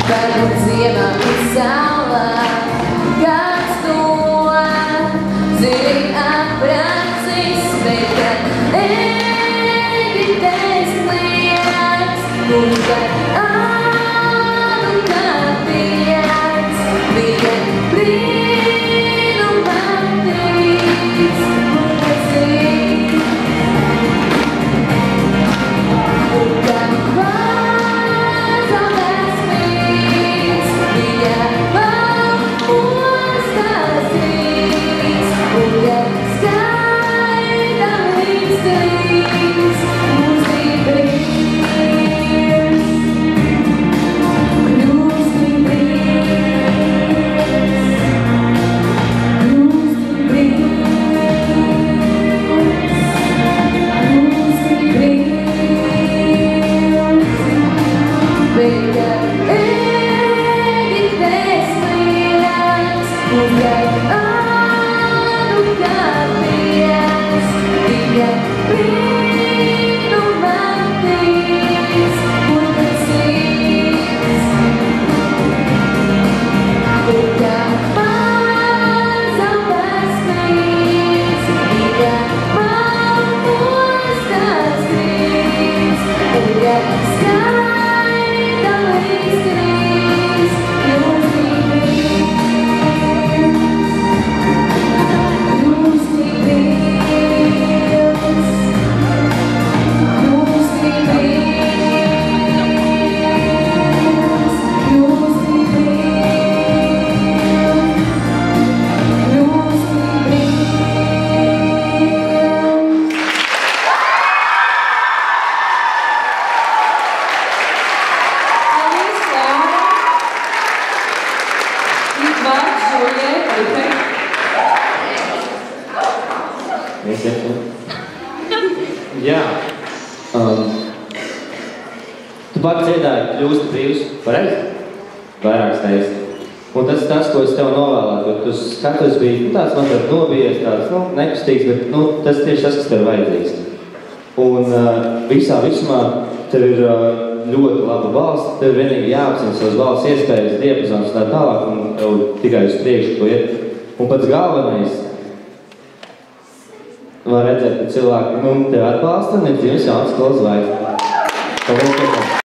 Varbūt ziemā ir saulā, kāds to zini apracīs, bet kad Egites kliedz, mums gar ādu kāpiens, bija brīnumatīgs, un kas ir, un kad Jā. Tu pat dziedāji kļūsti brīvs, pareizi? Vairākas reizes. Un tas, ko es tev novēlētu, jo tu skatos bija tāds mazliet nobijies, tāds, nekustīgs, bet tas tieši tas, kas tev vajadzīgs. Un visā visumā tev ir ļoti laba balss, tev ir vienīgi jāapzina savas balss iespējas, diapazons un tā tālāk, un tev tikai uz priekšu to iet. Un pats galvenais, var redzēt, ka cilvēki tev atbalsta un ir dzīves jaunas skolas zvaigznes. Paldies!